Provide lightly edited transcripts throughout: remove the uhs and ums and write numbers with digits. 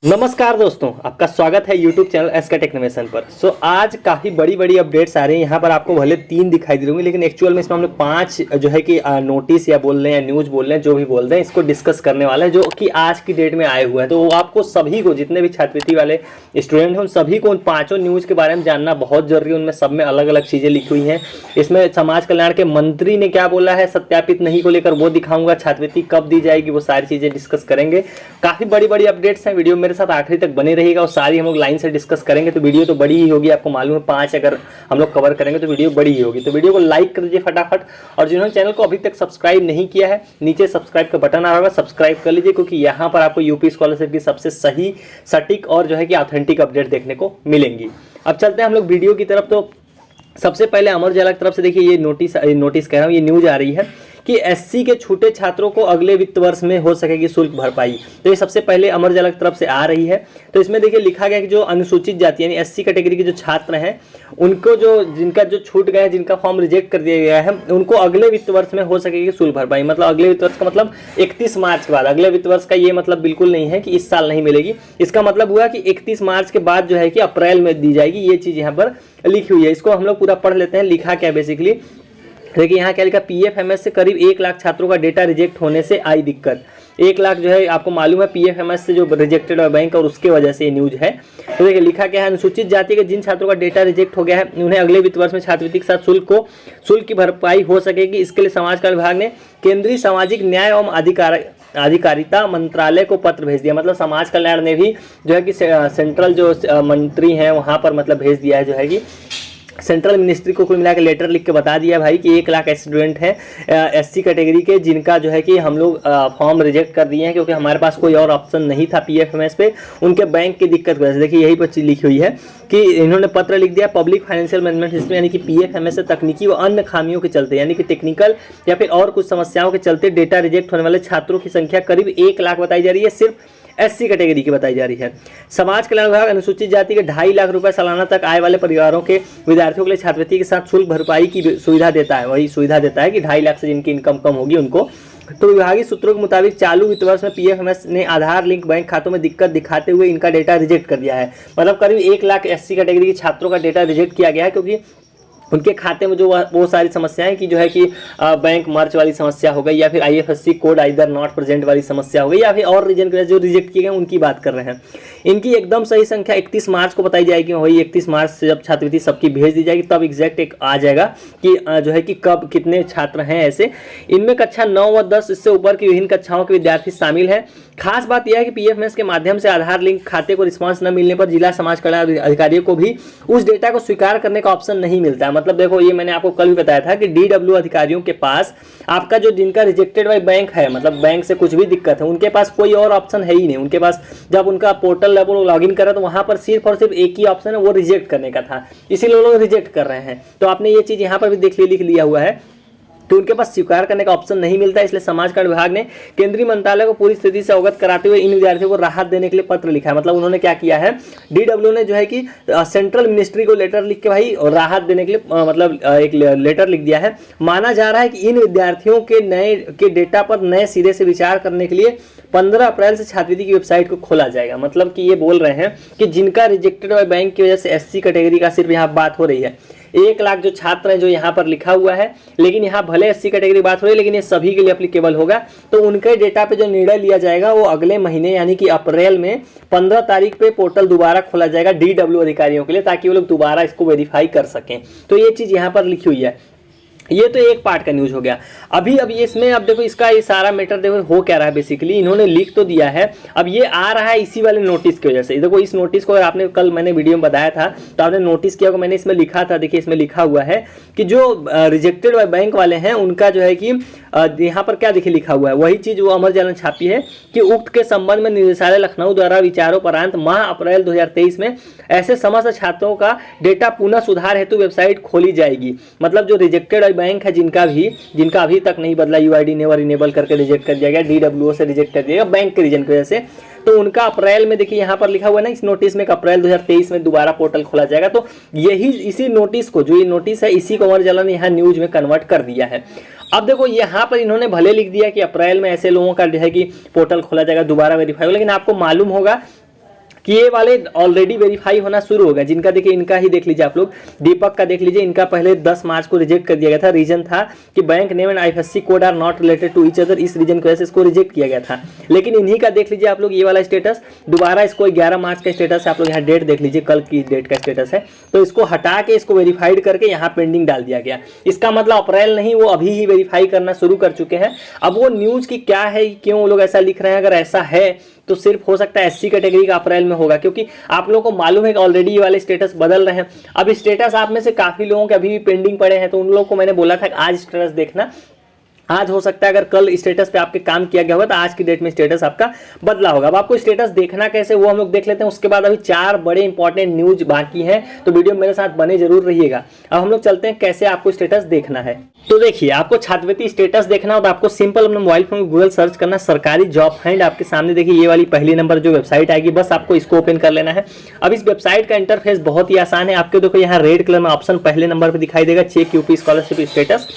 नमस्कार दोस्तों, आपका स्वागत है YouTube चैनल एसके टेक्नोमेशन पर। आज काफ़ी बड़ी बड़ी अपडेट्स आ रही हैं। यहाँ पर आपको भले 3 दिखाई दे रही होंगी, लेकिन एक्चुअल में इसमें हम लोग 5 जो है कि नोटिस या बोल रहे हैं या न्यूज़ बोल रहे हैं, जो भी बोल रहे हैं, इसको डिस्कस करने वाले हैं, जो कि आज की डेट में आए हुए हैं। तो वो आपको सभी को, जितने भी छात्रवृत्ति वाले स्टूडेंट हैं, उन सभी को उन 5 न्यूज़ के बारे में जानना बहुत जरूरी है। उनमें सब में अलग अलग चीज़ें लिखी हुई हैं। इसमें समाज कल्याण के मंत्री ने क्या बोला है सत्यापित नहीं को लेकर, वो दिखाऊंगा। छात्रवृत्ति कब दी जाएगी, वो सारी चीज़ें डिस्कस करेंगे। काफ़ी बड़ी बड़ी अपडेट्स हैं। वीडियो मेरे साथ आखिरी तक बने रहेगा और सारी हम लोग लाइन से डिस्कस करेंगे। तो वीडियो तो बड़ी ही होगी, आपको मालूम है। 5 अगर हम लोग कवर करेंगे तो वीडियो बड़ी ही होगी। तो वीडियो को लाइक कर दीजिए फटाफट, और जिन्होंने चैनल को अभी तक सब्सक्राइब नहीं किया है, नीचे सब्सक्राइब का बटन आ रहा होगा, सब्सक्राइब कर लीजिए, क्योंकि यहाँ पर आपको यूपी स्कॉलरशिप की सबसे सही, सटीक और जो है कि ऑथेंटिक अपडेट देखने को मिलेंगी। अब चलते हैं हम लोग वीडियो की तरफ। तो सबसे पहले अमर उजाला की तरफ से देखिए, ये नोटिस कह रहा हूँ, ये न्यूज आ रही है कि एससी के छूटे छात्रों को अगले वित्त वर्ष में हो सकेगी शुल्क भरपाई। तो ये सबसे पहले अमर उजाला की तरफ से आ रही है। तो इसमें देखिए लिखा गया कि जो अनुसूचित जाति यानी एससी कैटेगरी के जो छात्र हैं, उनको जिनका छूट गया है, जिनका फॉर्म रिजेक्ट कर दिया गया है, उनको अगले वित्त वर्ष में हो सकेगी शुल्क भरपाई। मतलब अगले वित्त वर्ष का मतलब 31 मार्च के बाद। अगले वित्त वर्ष का ये मतलब बिल्कुल नहीं है कि इस साल नहीं मिलेगी। इसका मतलब हुआ कि 31 मार्च के बाद जो है कि अप्रैल में दी जाएगी। ये चीज़ यहाँ पर लिखी हुई है। इसको हम लोग पूरा पढ़ लेते हैं। लिखा क्या बेसिकली, देखिए यहाँ क्या लिखा, पीएफएमएस से करीब 1 लाख छात्रों का डेटा रिजेक्ट होने से आई दिक्कत। 1 लाख जो है आपको मालूम है पीएफएमएस से जो रिजेक्टेड है बैंक, और उसके वजह से ये न्यूज है। तो देखिए लिखा क्या है, अनुसूचित जाति के जिन छात्रों का डेटा रिजेक्ट हो गया है, उन्हें अगले वित्त वर्ष में छात्रवृत्ति के साथ शुल्क की भरपाई हो सकेगी। इसके लिए समाज कल्याण विभाग ने केंद्रीय सामाजिक न्याय एवं अधिकारिता मंत्रालय को पत्र भेज दिया। मतलब समाज कल्याण ने भी जो है कि सेंट्रल जो मंत्री हैं वहाँ पर मतलब भेज दिया है, जो है कि सेंट्रल मिनिस्ट्री को कुल मिला के लेटर लिख के बता दिया भाई कि 1 लाख स्टूडेंट हैं एससी कैटेगरी के, जिनका जो है कि हम लोग फॉर्म रिजेक्ट कर दिए हैं, क्योंकि हमारे पास कोई और ऑप्शन नहीं था पीएफएमएस पे, उनके बैंक की दिक्कत की वजह से। देखिए यही पर चीज लिखी हुई है कि इन्होंने पत्र लिख दिया, पब्लिक फाइनेंशियल मैनेजमेंट सिस्टम यानी कि पीएफएमएस से तकनीकी व अन्य खामियों के चलते, यानी कि टेक्निकल या फिर और कुछ समस्याओं के चलते डेटा रिजेक्ट होने वाले छात्रों की संख्या करीब 1 लाख बताई जा रही है। सिर्फ एससी कैटेगरी की बताई जा रही है। समाज कल्याण विभाग अनुसूचित जाति के 2.5 लाख रुपए सालाना तक आय वाले परिवारों के विद्यार्थियों के लिए छात्रवृत्ति के साथ शुल्क भरपाई की सुविधा देता है। वही सुविधा देता है कि 2.5 लाख से जिनकी इनकम कम होगी उनको। तो विभागीय सूत्रों के मुताबिक चालू वित्त वर्ष में पीएफएमएस ने आधार लिंक बैंक खातों में दिक्कत दिखाते हुए इनका डेटा रिजेक्ट कर दिया है। मतलब करीब 1 लाख एससी कैटेगरी के छात्रों का डेटा रिजेक्ट किया गया है, क्योंकि उनके खाते में जो वो सारी समस्याएं कि जो है कि बैंक मर्ज वाली समस्या हो गई, या फिर IFSC code either not present वाली समस्या हो गई, या फिर और रीजन के जो रिजेक्ट किए गए उनकी बात कर रहे हैं। इनकी एकदम सही संख्या 31 मार्च को बताई जाएगी। वही 31 मार्च से जब छात्रवृत्ति सबकी भेज दी जाएगी, तब एग्जैक्ट एक आ जाएगा कि जो है कि कब कितने छात्र हैं ऐसे। इनमें कक्षा 9 व 10 इससे ऊपर की विभिन्न कक्षाओं के विद्यार्थी शामिल हैं। खास बात यह है कि पीएफएमएस के माध्यम से आधार लिंक खाते को रिस्पांस न मिलने पर जिला समाज कल्याण अधिकारियों को भी उस डेटा को स्वीकार करने का ऑप्शन नहीं मिलता है। मतलब देखो, ये मैंने आपको कल भी बताया था कि डीडब्ल्यू अधिकारियों के पास आपका जो जिनका रिजेक्टेड बाय बैंक है, मतलब बैंक से कुछ भी दिक्कत है, उनके पास कोई और ऑप्शन है ही नहीं। उनके पास जब उनका पोर्टल लेवल लॉगिन करा तो वहां पर सिर्फ और सिर्फ एक ही ऑप्शन है, वो रिजेक्ट करने का था। इसीलिए लोग रिजेक्ट कर रहे हैं। तो आपने ये चीज यहाँ पर भी लिख लिया हुआ है, तो उनके पास स्वीकार करने का ऑप्शन नहीं मिलता है। इसलिए समाज कल्याण विभाग ने केंद्रीय मंत्रालय को पूरी स्थिति से अवगत कराते हुए इन विद्यार्थियों को राहत देने के लिए पत्र लिखा है। मतलब उन्होंने क्या किया है, डीडब्ल्यू ने जो है कि सेंट्रल मिनिस्ट्री को लेटर लिख के भाई राहत देने के लिए मतलब एक लेटर लिख दिया है। माना जा रहा है कि इन विद्यार्थियों के डेटा पर नए सिरे से विचार करने के लिए 15 अप्रैल से छात्रवृत्ति की वेबसाइट को खोला जाएगा। मतलब कि ये बोल रहे हैं कि जिनका रिजेक्टेड बाय बैंक की वजह से एससी कैटेगरी का सिर्फ यहाँ बात हो रही है। 1 लाख जो छात्र हैं जो यहाँ पर लिखा हुआ है, लेकिन यहाँ भले एससी कैटेगरी बात हो रही है, लेकिन ये सभी के लिए एप्लीकेबल होगा। तो उनके डेटा पे जो निर्णय लिया जाएगा वो अगले महीने यानी कि अप्रैल में 15 तारीख पे पोर्टल दोबारा खोला जाएगा डीडब्ल्यू अधिकारियों के लिए, ताकि वो लोग दोबारा इसको वेरीफाई कर सकें। तो ये चीज़ यहाँ पर लिखी हुई है। ये तो एक पार्ट का न्यूज हो गया। अभी इसमें अब देखो इसका ये सारा मैटर देखो हो क्या रहा है। बेसिकली इन्होंने लिख तो दिया है, अब ये आ रहा है इसी वाले नोटिस की वजह से। देखो इस नोटिस को अगर आपने कल मैंने वीडियो में बताया था तो आपने नोटिस किया होगा, मैंने इसमें लिखा था। देखिए इसमें लिखा हुआ है कि जो रिजेक्टेड बाय बैंक वाले हैं उनका जो है कि यहाँ पर क्या देखिए लिखा हुआ है, वही चीज वो अमर उजाला ने छापी है कि उक्त के संबंध में निदेशालय लखनऊ द्वारा विचारोपरांत माह अप्रैल 2023 में ऐसे समस्त छात्रों का डेटा पुनः सुधार हेतु वेबसाइट खोली जाएगी। मतलब जो रिजेक्टेड बैंक है, जिनका अभी तक नहीं बदला, यूआईडी नेवर इनेबल करके रिजेक्ट कर दिया गया, डीडब्ल्यूओ से रिजेक्ट कर दिया गया बैंक के रीजन की वजह से, तो उनका अप्रैल में देखिए यहाँ पर लिखा हुआ है ना इस नोटिस में, अप्रैल 2023 में दोबारा पोर्टल खोला जाएगा। तो यही इसी नोटिस को, जो ये नोटिस है, इसी को अमर उजाला ने यहाँ न्यूज में कन्वर्ट कर दिया है। अब देखो यहाँ पर इन्होंने भले लिख दिया कि अप्रैल में ऐसे लोगों का जो है कि पोर्टल खोला जाएगा, दोबारा वेरीफाई होगा, लेकिन आपको मालूम होगा कि ये वाले ऑलरेडी वेरीफाई होना शुरू हो गया। जिनका देखिए, इनका ही देख लीजिए आप लोग, दीपक का देख लीजिए, इनका पहले 10 मार्च को रिजेक्ट कर दिया गया था। रीजन था कि bank name and IFSC code are not related to each other, इस रीजन की वजह से इसको रिजेक्ट किया गया था। लेकिन इन्हीं का देख लीजिए आप लोग ये वाला स्टेटस, दोबारा इसको 11 मार्च का स्टेटस है, आप लोग यहाँ डेट देख लीजिए, कल की डेट का स्टेटस है। तो इसको हटा के इसको वेरीफाइड करके यहाँ पेंडिंग डाल दिया गया। इसका मतलब अप्रैल नहीं, वो अभी ही वेरीफाई करना शुरू कर चुके हैं। अब वो न्यूज़ की क्या है, क्यों वो लोग ऐसा लिख रहे हैं, अगर ऐसा है तो सिर्फ हो सकता है SC कैटेगरी का अप्रैल में होगा, क्योंकि आप लोगों को मालूम है कि ऑलरेडी ये वाले स्टेटस बदल रहे हैं। अब स्टेटस आप में से काफ़ी लोगों के अभी भी पेंडिंग पड़े हैं, तो उन लोगों को मैंने बोला था कि आज स्टेटस देखना। आज हो सकता है अगर कल स्टेटस पे आपके काम किया गया होगा तो आज की डेट में स्टेटस आपका बदला होगा। अब आपको स्टेटस देखना कैसे, वो हम लोग देख लेते हैं। उसके बाद अभी 4 बड़े इंपॉर्टेंट न्यूज बाकी हैं, तो वीडियो मेरे साथ बने जरूर रहिएगा। अब हम लोग चलते हैं कैसे आपको स्टेटस देखना है। तो देखिए, आपको छात्रवृत्ति स्टेटस देखना हो तो आपको सिंपल अपने मोबाइल फोन में गूगल सर्च करना, सरकारी जॉब फाइंड। आपके सामने देखिए ये वाली पहली नंबर जो वेबसाइट आएगी, बस आपको इसको ओपन कर लेना है। अब इस वेबसाइट का इंटरफेस बहुत ही आसान है। आपको देखो यहाँ रेड कलर में ऑप्शन पहले नंबर पर दिखाई देगा, चेक यूपी स्कॉलरशिप स्टेटस।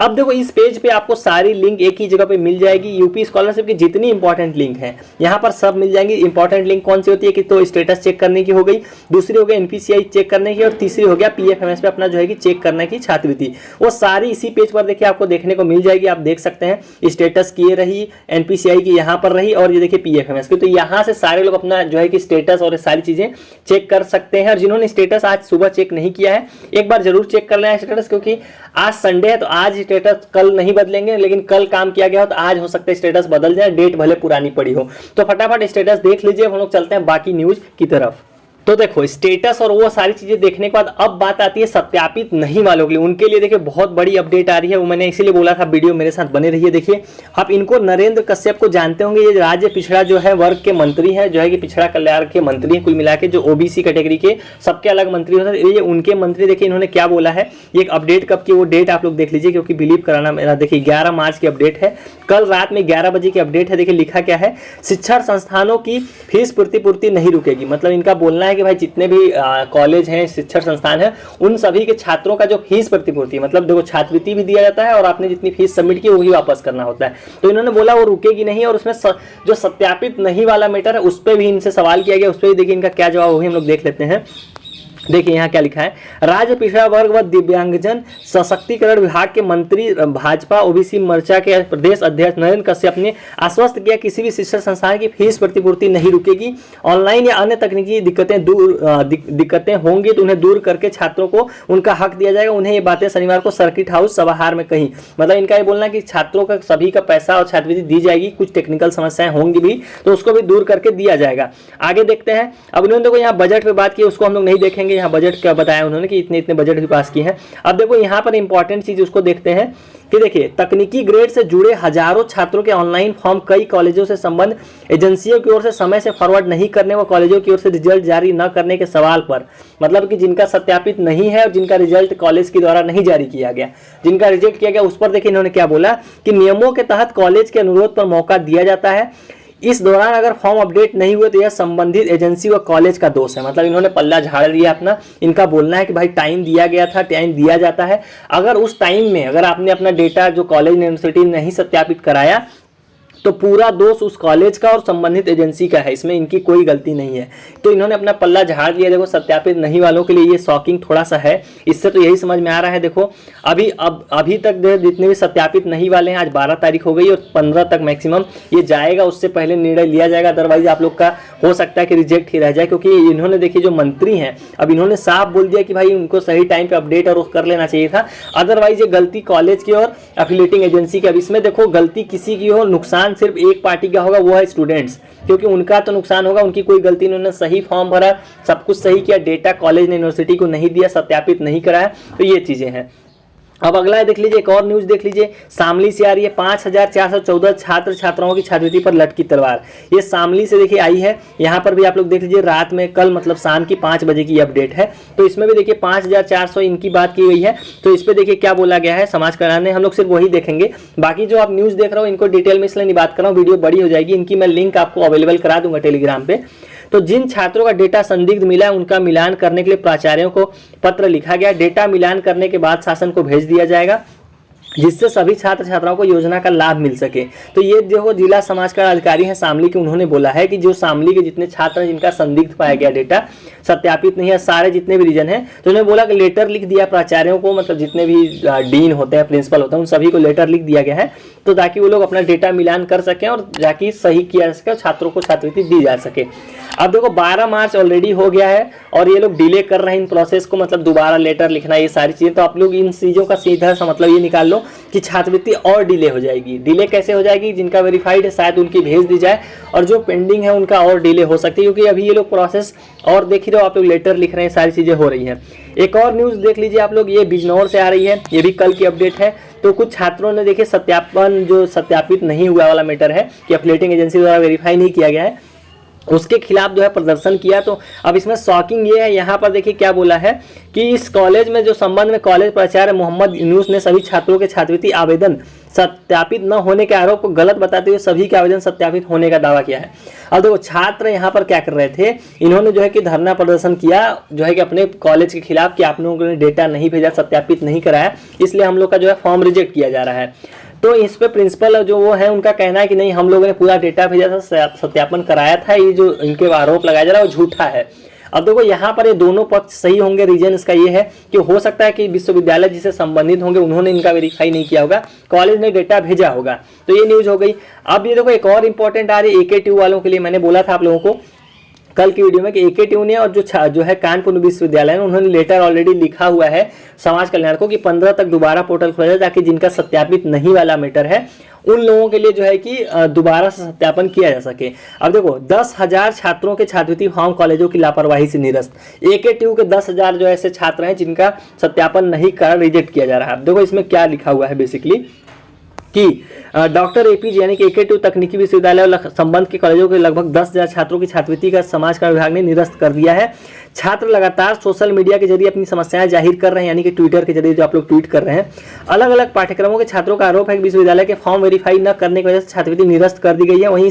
अब देखो इस पेज पे आपको सारी लिंक एक ही जगह पे मिल जाएगी। यूपी स्कॉलरशिप की जितनी इंपॉर्टेंट लिंक है यहाँ पर सब मिल जाएंगी। इंपॉर्टेंट लिंक कौन सी होती है कि तो स्टेटस चेक करने की हो गई, दूसरी हो गई NPCI चेक करने की, और तीसरी हो गया PFMS पे अपना जो है कि चेक करने की छात्रवृत्ति। वो सारी इसी पेज पर देखिए आपको देखने को मिल जाएगी। आप देख सकते हैं स्टेटस की ये रही, NPCI की यहाँ पर रही, और ये देखिए PFMS की। तो यहाँ से सारे लोग अपना जो है कि स्टेटस और सारी चीजें चेक कर सकते हैं। और जिन्होंने स्टेटस आज सुबह चेक नहीं किया है, एक बार जरूर चेक कर लेना स्टेटस, क्योंकि आज संडे है तो आज स्टेटस कल नहीं बदलेंगे, लेकिन कल काम किया गया हो तो आज हो सकता है स्टेटस बदल जाए, डेट भले पुरानी पड़ी हो। तो फटाफट स्टेटस देख लीजिए, हम लोग चलते हैं बाकी न्यूज की तरफ। तो देखो स्टेटस और वो सारी चीजें देखने के बाद अब बात आती है सत्यापित नहीं वालों के लिए। उनके लिए देखिए बहुत बड़ी अपडेट आ रही है, वो मैंने इसीलिए बोला था वीडियो मेरे साथ बने रहिए। देखिए आप इनको नरेंद्र कश्यप को जानते होंगे, ये राज्य पिछड़ा जो है वर्ग के मंत्री हैं, जो है कि पिछड़ा कल्याण के मंत्री हैं कुल मिला के, जो OBC कैटेगरी के सबके अलग मंत्री होते हैं, ये उनके मंत्री। देखिए इन्होंने क्या बोला है, एक अपडेट कब की, वो डेट आप लोग देख लीजिए, क्योंकि बिलीव कराना मेरा, देखिए 11 मार्च की अपडेट है, कल रात में 11 बजे की अपडेट है। देखिए लिखा क्या है, शिक्षण संस्थानों की फीस प्रतिपूर्ति नहीं रुकेगी। मतलब इनका बोलना है कि भाई जितने भी कॉलेज हैं, शिक्षण संस्थान है, उन सभी के छात्रों का जो फीस प्रतिपूर्ति, मतलब देखो छात्रवृत्ति भी दिया जाता है और आपने जितनी फीस सबमिट की वही वापस करना होता है। तो इन्होंने बोला वो रुकेगी नहीं। और उसमें जो सत्यापित नहीं वाला मैटर है उस पर भी इनसे सवाल किया गया, उस पर भी देखिए इनका क्या जवाब, वही हम लोग देख लेते हैं। देखिए यहाँ क्या लिखा है, राज्य पिछड़ा वर्ग व दिव्यांगजन सशक्तिकरण विभाग के मंत्री भाजपा OBC मोर्चा के प्रदेश अध्यक्ष नरेंद्र कश्यप ने आश्वस्त किया किसी भी शिक्षण संस्थान की फीस प्रतिपूर्ति नहीं रुकेगी। ऑनलाइन या अन्य तकनीकी दिक्कतें होंगी तो उन्हें दूर करके छात्रों को उनका हक दिया जाएगा। उन्हें ये बातें शनिवार को सर्किट हाउस सभाहार में कही। मतलब इनका ये बोलना है कि छात्रों का सभी का पैसा और छात्रवृत्ति दी जाएगी, कुछ टेक्निकल समस्याएं होंगी भी तो उसको भी दूर करके दिया जाएगा। आगे देखते हैं। अब उन्होंने देखो यहाँ बजट पे बात की, उसको हम लोग नहीं देखेंगे। यहाँ बजट क्या बताया उन्होंने कि इतने इतने बजट भी पास किए हैं। अब देखो यहाँ पर इंपॉर्टेंट चीज उसको देखते हैं कि देखिए तकनीकी ग्रेड से जुड़े हजारों छात्रों के ऑनलाइन फॉर्म कई कॉलेजों से संबंध एजेंसियों की ओर से समय से फॉरवर्ड नहीं करने व कॉलेजों की ओर से रिजल्ट जारी न करने के सवाल पर, मतलब कि जिनका सत्यापित नहीं है और जिनका रिजल्ट कॉलेज के द्वारा नहीं जारी किया गया, जिनका रिजेक्ट किया गया, उस पर देखिए इन्होंने क्या बोला कि नियमों के तहत कॉलेज के अनुरोध पर मौका दिया जाता है। इस दौरान अगर फॉर्म अपडेट नहीं हुए तो यह संबंधित एजेंसी व कॉलेज का दोष है। मतलब इन्होंने पल्ला झाड़ लिया अपना। इनका बोलना है कि भाई टाइम दिया गया था, टाइम दिया जाता है, अगर उस टाइम में अगर आपने अपना डेटा जो कॉलेज यूनिवर्सिटी ने नहीं सत्यापित कराया तो पूरा दोष उस कॉलेज का और संबंधित एजेंसी का है, इसमें इनकी कोई गलती नहीं है। तो इन्होंने अपना पल्ला झाड़ दिया। देखो सत्यापित नहीं वालों के लिए ये शॉकिंग थोड़ा सा है। इससे तो यही समझ में आ रहा है, देखो अभी तक जितने भी सत्यापित नहीं वाले हैं, आज 12 तारीख हो गई और 15 तक मैक्सिमम ये जाएगा, उससे पहले निर्णय लिया जाएगा। अदरवाइज आप लोग का हो सकता है कि रिजेक्ट ही रह जाए, क्योंकि इन्होंने देखिए जो मंत्री हैं अब इन्होंने साफ बोल दिया कि भाई उनको सही टाइम पे अपडेट और कर लेना चाहिए था। अदरवाइज ये गलती कॉलेज की और एफिलिएटिंग एजेंसी की। अब इसमें देखो गलती किसी की हो, नुकसान सिर्फ एक पार्टी का होगा, वो है स्टूडेंट्स, क्योंकि उनका तो नुकसान होगा, उनकी कोई गलती नहीं, उन्होंने सही फॉर्म भरा, सब कुछ सही किया, डेटा कॉलेज ने यूनिवर्सिटी को नहीं दिया, सत्यापित नहीं कराया, तो ये चीजें हैं। अब अगला है देख लीजिए, एक और न्यूज देख लीजिए, शामली से आ रही है। 5414 छात्र छात्राओं की छात्रवृत्ति पर लटकी तलवार। ये शामली से देखिए आई है। यहाँ पर भी आप लोग देख लीजिए, रात में कल मतलब शाम की 5 बजे की अपडेट है। तो इसमें भी देखिए 5400 इनकी बात की गई है। तो इस पर देखिए क्या बोला गया है समाज कल्याण ने, हम लोग सिर्फ वही देखेंगे। बाकी जो आप न्यूज देख रहे हो इनको डिटेल में इसलिए नहीं बात कर रहा हूँ, वीडियो बड़ी हो जाएगी। इनकी मैं लिंक आपको अवेलेबल करा दूंगा टेलीग्राम पे। तो जिन छात्रों का डेटा संदिग्ध मिला है उनका मिलान करने के लिए प्राचार्यों को पत्र लिखा गया। डेटा मिलान करने के बाद शासन को भेज दिया जाएगा। जिससे सभी छात्र छात्राओं को योजना का लाभ मिल सके। तो ये जो जिला समाज कल्याण अधिकारी हैं शामली के, उन्होंने बोला है कि जो शामली के जितने छात्र हैं जिनका संदिग्ध पाया गया डेटा सत्यापित नहीं है, सारे जितने भी रीजन हैं, तो उन्होंने बोला कि लेटर लिख दिया प्राचार्यों को, मतलब जितने भी डीन होते हैं, प्रिंसिपल होते हैं, उन सभी को लेटर लिख दिया गया है, तो ताकि वो लोग अपना डेटा मिलान कर सकें और जाके सही किया जा सके, छात्रों को छात्रवृत्ति दी जा सके। अब देखो 12 मार्च ऑलरेडी हो गया है और ये लोग डिले कर रहे हैं इन प्रोसेस को, मतलब दोबारा लेटर लिखना, ये सारी चीजें। तो आप लोग इन चीजों का सीधा सा मतलब ये निकाल लो कि छात्रवृत्ति और डिले हो जाएगी। डिले कैसे हो जाएगी? जिनका वेरीफाइड है शायद उनकी भेज दी जाए और जो पेंडिंग है उनका और डिले हो सकती है, क्योंकि अभी ये लोग प्रोसेस और देख ही रहे हो आप लोग, लेटर लिख रहे हैं, सारी चीजें हो रही हैं। एक और न्यूज देख लीजिए आप लोग, ये बिजनौर से आ रही है, ये भी कल की अपडेट है। तो कुछ छात्रों ने देखिए सत्यापन, जो सत्यापित नहीं हुआ वाला मैटर है कि अपडेटिंग एजेंसी द्वारा वेरीफाई नहीं किया गया है, उसके खिलाफ जो है प्रदर्शन किया। तो अब इसमें शॉकिंग ये है, यहाँ पर देखिए क्या बोला है कि इस कॉलेज में जो संबंध में कॉलेज प्राचार्य मोहम्मद यूनुस ने सभी छात्रों के छात्रवृत्ति आवेदन सत्यापित न होने के आरोप को गलत बताते हुए सभी के आवेदन सत्यापित होने का दावा किया है। अब देखो छात्र यहाँ पर क्या कर रहे थे, इन्होंने जो है कि धरना प्रदर्शन किया जो है कि अपने कॉलेज के खिलाफ कि आप लोगों ने डेटा नहीं भेजा, सत्यापित नहीं कराया, इसलिए हम लोग का जो है फॉर्म रिजेक्ट किया जा रहा है। तो इस पे प्रिंसिपल जो वो है उनका कहना है कि नहीं, हम लोगों ने पूरा डेटा भेजा था, सत्यापन कराया था, ये जो इनके आरोप लगाया जा रहा है वो झूठा है। अब देखो यहाँ पर ये दोनों पक्ष सही होंगे। रीजन इसका ये है कि हो सकता है कि विश्वविद्यालय जिससे संबंधित होंगे उन्होंने इनका वेरीफाई नहीं किया होगा, कॉलेज ने डेटा भेजा होगा। तो ये न्यूज हो गई। अब ये देखो एक और इंपॉर्टेंट आ रही है AKTU वालों के लिए। मैंने बोला था आप लोगों को कल की वीडियो में कि AKTU ने और जो है कानपुर विश्वविद्यालय ने, उन्होंने लेटर ऑलरेडी लिखा हुआ है समाज कल्याण को कि 15 तक दोबारा पोर्टल खोला जाए, ताकि जिनका सत्यापित नहीं वाला मैटर है उन लोगों के लिए जो है कि दोबारा से सत्यापन किया जा सके। अब देखो 10,000 छात्रों के छात्रवृत्ति फॉर्म कॉलेजों की लापरवाही से निरस्त। AKTU के 10,000 जो ऐसे छात्र हैं जिनका सत्यापन नहीं कर रिजेक्ट किया जा रहा है। देखो इसमें क्या लिखा हुआ है बेसिकली कि डॉक्टर APJ यानी कि AKTU तकनीकी विश्वविद्यालय और संबंध के कॉलेजों के लगभग 10,000 छात्रों की छात्रवृत्ति का समाज कल्याण विभाग ने निरस्त कर दिया है। छात्र लगातार सोशल मीडिया के जरिए अपनी समस्याएं जाहिर कर रहे हैं, यानी कि ट्विटर के जरिए जो आप लोग ट्वीट कर रहे हैं। अलग अलग पाठ्यक्रमों के छात्रों का आरोप है कि विश्वविद्यालय के फॉर्म वेरीफाई न करने की वजह से छात्रवृत्ति निरस्त कर दी गई है। वहीं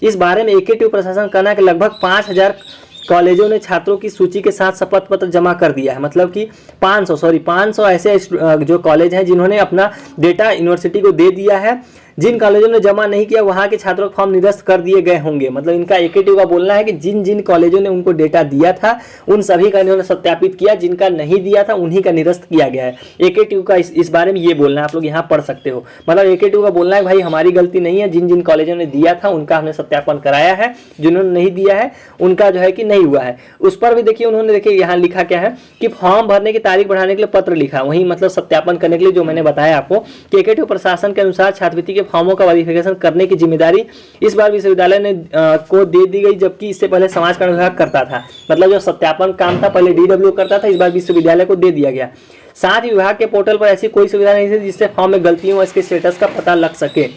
इस बारे में AKTU प्रशासन कहना है कि लगभग 5,000 कॉलेजों ने छात्रों की सूची के साथ शपथ पत्र जमा कर दिया है। मतलब कि 500 ऐसे जो कॉलेज हैं जिन्होंने अपना डेटा यूनिवर्सिटी को दे दिया है। जिन कॉलेजों ने जमा नहीं किया वहां के छात्रों के फॉर्म निरस्त कर दिए गए होंगे। मतलब इनका AKTU का बोलना है कि जिन जिन कॉलेजों ने उनको डेटा दिया था उन सभी का इन्होंने सत्यापित किया, जिनका नहीं दिया था उन्हीं का निरस्त किया गया है। AKTU का इस बारे में ये बोलना है, आप लोग यहाँ पढ़ सकते हो। मतलब AKTU का बोलना है भाई हमारी गलती नहीं है, जिन जिन कॉलेजों ने दिया था उनका हमने सत्यापन कराया है, जिन्होंने नहीं दिया है उनका जो है कि नहीं हुआ है। उस पर भी देखिए उन्होंने देखिए यहाँ लिखा क्या है कि फॉर्म भरने की तारीख बढ़ाने के लिए पत्र लिखा, वहीं मतलब सत्यापन करने के लिए जो मैंने बताया आपको कि AKTU प्रशासन के अनुसार छात्रवृत्ति के फॉर्मों का वेरिफिकेशन करने की जिम्मेदारी इस बार विश्वविद्यालय ने को दे दी गई, जबकि इससे पहले समाज कल्याण विभाग करता था। मतलब जो सत्यापन काम था पहले DW करता था, इस बार विश्वविद्यालय को दे दिया गया। साथ ही विभाग के पोर्टल पर ऐसी कोई सुविधा नहीं थी जिससे फॉर्म में गलतियों और इसके स्टेटस का पता लग सके।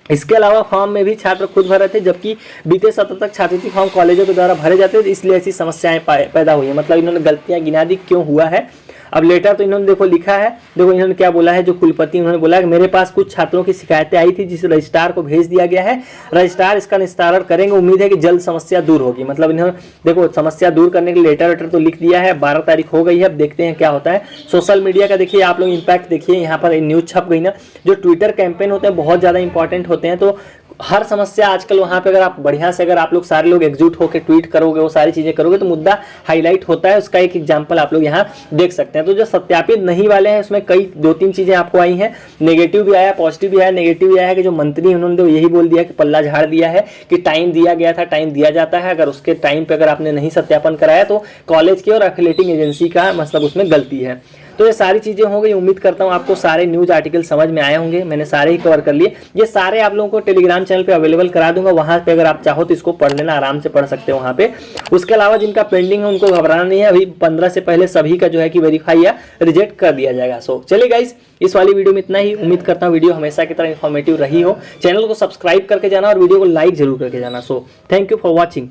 इसके अलावा फॉर्म में भी छात्र खुद भर रहे थे, जबकि बीते सत्र तक छात्रवृत्ति फॉर्म कॉलेजों के द्वारा भरे जाते थे, इसलिए ऐसी समस्याएं पैदा हुई है। मतलब इन्होंने गलतियां गिना दी क्यों हुआ है। अब लेटर तो इन्होंने देखो लिखा है, देखो इन्होंने क्या बोला है, जो कुलपति उन्होंने बोला कि मेरे पास कुछ छात्रों की शिकायतें आई थी जिसे रजिस्ट्रार को भेज दिया गया है, रजिस्ट्रार इसका निस्तारण करेंगे, उम्मीद है कि जल्द समस्या दूर होगी। मतलब इन्होंने देखो समस्या दूर करने के लिए लेटर तो लिख दिया है, 12 तारीख हो गई है, अब देखते हैं क्या होता है। सोशल मीडिया का देखिए आप लोग इम्पैक्ट देखिए, यहाँ पर न्यूज छप गई ना, जो ट्विटर कैंपेन होते हैं बहुत ज़्यादा इंपॉर्टेंट होते हैं। तो हर समस्या आजकल वहाँ पे अगर आप बढ़िया से अगर आप लोग सारे लोग एकजुट होकर ट्वीट करोगे, वो सारी चीजें करोगे तो मुद्दा हाईलाइट होता है। उसका एक एग्जांपल आप लोग यहाँ देख सकते हैं। तो जो सत्यापित नहीं वाले हैं उसमें कई 2-3 चीजें आपको आई हैं, नेगेटिव भी आया, पॉजिटिव भी आया। नेगेटिव भी आया है कि जो मंत्री उन्होंने तो यही बोल दिया कि पल्ला झाड़ दिया है कि टाइम दिया गया था, टाइम दिया जाता है, अगर उसके टाइम पे अगर आपने नहीं सत्यापन कराया तो कॉलेज की और एफिलिएटिंग एजेंसी का मतलब उसमें गलती है। तो ये सारी चीज़ें हो गई। उम्मीद करता हूँ आपको सारे न्यूज़ आर्टिकल समझ में आए होंगे, मैंने सारे ही कवर कर लिए। ये सारे आप लोगों को टेलीग्राम चैनल पे अवेलेबल करा दूंगा, वहाँ पे अगर आप चाहो तो इसको पढ़ लेना, आराम से पढ़ सकते हो वहाँ पे। उसके अलावा जिनका पेंडिंग है उनको घबराना नहीं है, अभी 15 से पहले सभी का जो है कि वेरीफाई या रिजेक्ट कर दिया जाएगा। सो चलिए गाइस, इस वाली वीडियो में इतना ही। उम्मीद करता हूँ वीडियो हमेशा की तरह इन्फॉर्मेटिव रही हो। चैनल को सब्सक्राइब करके जाना और वीडियो को लाइक जरूर करके जाना। So thank you for watching.